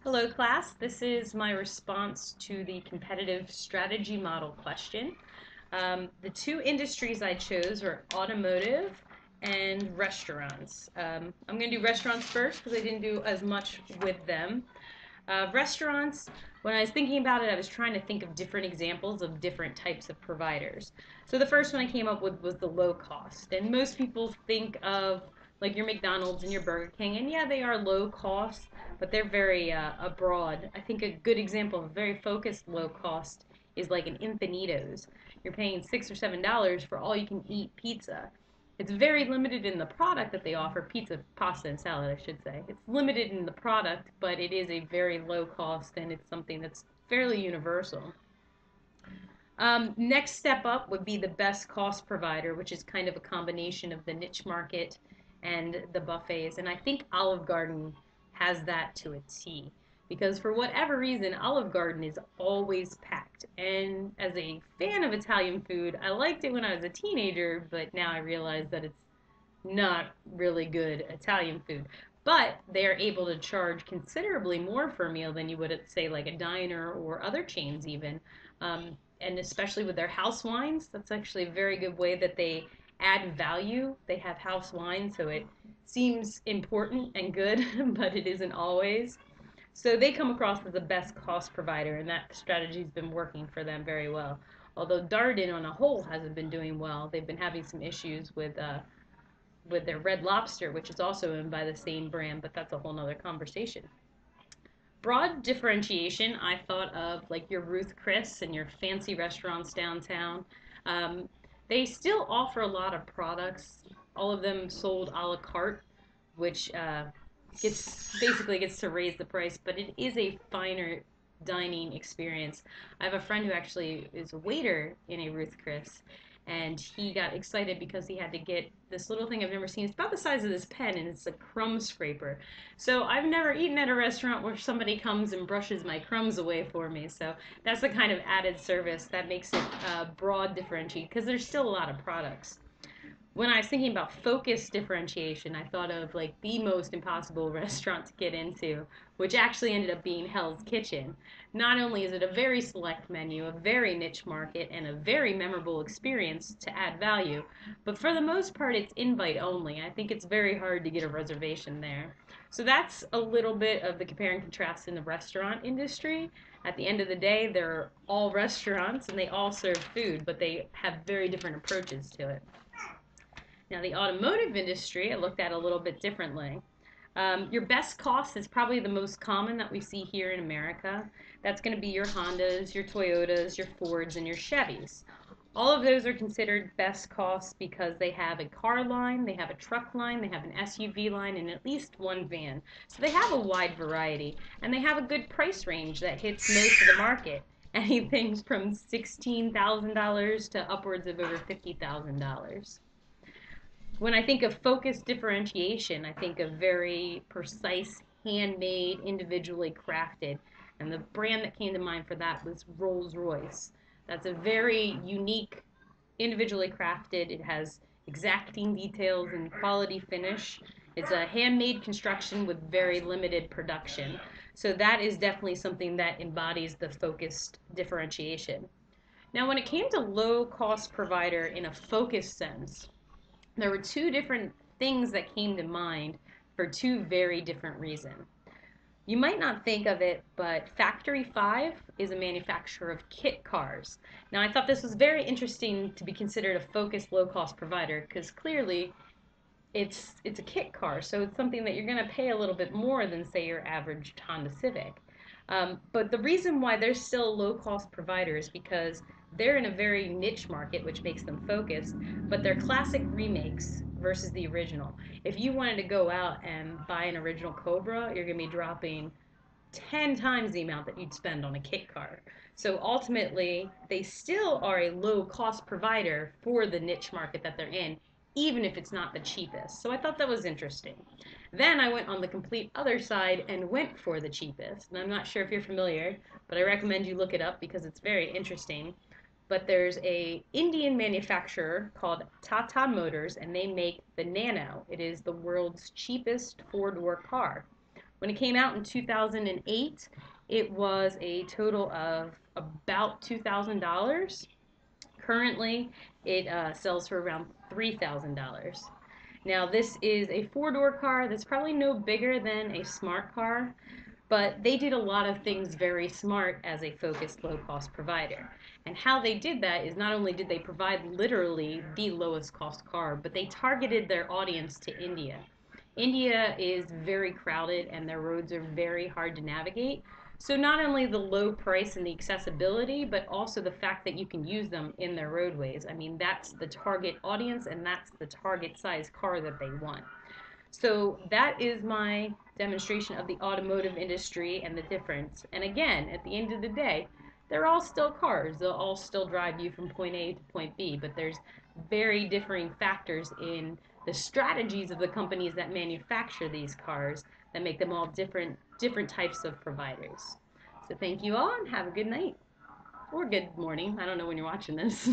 Hello, class. This is my response to the competitive strategy model question. The two industries I chose were automotive and restaurants. I'm going to do restaurants first because I didn't do as much with them. Restaurants, when I was thinking about it, I was trying to think of different examples of different types of providers. So the first one I came up with was the low cost. And most people think of like your McDonald's and your Burger King, and yeah, they are low cost, but they're very broad. I think a good example of very focused low cost is like an Infinitos. You're paying $6 or $7 for all you can eat pizza. It's very limited in the product that they offer, pizza, pasta, and salad, I should say. It's limited in the product, but it is a very low cost and it's something that's fairly universal. Next step up would be the best cost provider, which is kind of a combination of the niche market and the buffets. And I think Olive Garden has that to a T. Because for whatever reason, Olive Garden is always packed. And as a fan of Italian food, I liked it when I was a teenager, but now I realize that it's not really good Italian food. But they are able to charge considerably more for a meal than you would at, say, like a diner or other chains, even. And especially with their house wines, that's actually a very good way that they add value. They have house wine, so it seems important and good, but it isn't always. So they come across as the best cost provider, and that strategy's been working for them very well. Although Darden on a whole hasn't been doing well, they've been having some issues with their Red Lobster, which is also owned by the same brand, but that's a whole nother conversation. Broad differentiation, I thought of like your Ruth Chris and your fancy restaurants downtown. Um, they still offer a lot of products, all of them sold a la carte, which gets to raise the price, but it is a finer dining experience. I have a friend who actually is a waiter in a Ruth Chris, and he got excited because he had to get this little thing I've never seen. It's about the size of this pen, and it's a crumb scraper. So I've never eaten at a restaurant where somebody comes and brushes my crumbs away for me. So that's the kind of added service that makes it broad differentiate because there's still a lot of products. When I was thinking about focus differentiation, I thought of like the most impossible restaurant to get into, which actually ended up being Hell's Kitchen. Not only is it a very select menu, a very niche market, and a very memorable experience to add value, but for the most part, it's invite only. I think it's very hard to get a reservation there. So that's a little bit of the compare and contrast in the restaurant industry. At the end of the day, they're all restaurants and they all serve food, but they have very different approaches to it. Now, the automotive industry, I looked at a little bit differently. Your best cost is probably the most common that we see here in America. That's going to be your Hondas, your Toyotas, your Fords, and your Chevys. All of those are considered best costs because they have a car line, they have a truck line, they have an SUV line, and at least one van. So they have a wide variety, and they have a good price range that hits most of the market. Anything from $16,000 to upwards of over $50,000. When I think of focused differentiation, I think of very precise, handmade, individually crafted. And the brand that came to mind for that was Rolls Royce. That's a very unique, individually crafted. It has exacting details and quality finish. It's a handmade construction with very limited production. So that is definitely something that embodies the focused differentiation. Now, when it came to low cost provider in a focused sense, there were two different things that came to mind for two very different reasons. You might not think of it, but Factory 5 is a manufacturer of kit cars. Now, I thought this was very interesting to be considered a focused low-cost provider because clearly it's a kit car, so it's something that you're going to pay a little bit more than, say, your average Honda Civic. But the reason why they're still a low-cost provider is because they're in a very niche market, which makes them focused, but they're classic remakes versus the original. If you wanted to go out and buy an original Cobra, you're going to be dropping 10 times the amount that you'd spend on a kit car. So ultimately, they still are a low cost provider for the niche market that they're in, even if it's not the cheapest. So I thought that was interesting. Then I went on the complete other side and went for the cheapest. And I'm not sure if you're familiar, but I recommend you look it up because it's very interesting. But there's a Indian manufacturer called Tata Motors, and they make the Nano. It is the world's cheapest four-door car. When it came out in 2008, it was a total of about $2,000. Currently, it sells for around $3,000. Now, this is a four-door car that's probably no bigger than a smart car, but they did a lot of things very smart as a focused low-cost provider. And how they did that is not only did they provide literally the lowest cost car, but they targeted their audience to India. India is very crowded and their roads are very hard to navigate. So not only the low price and the accessibility, but also the fact that you can use them in their roadways. I mean, that's the target audience and that's the target size car that they want. So that is my demonstration of the automotive industry and the difference. And again, at the end of the day, they're all still cars. They'll all still drive you from point A to point B, but there's very differing factors in the strategies of the companies that manufacture these cars that make them all different types of providers. So thank you all and have a good night or good morning. I don't know when you're watching this.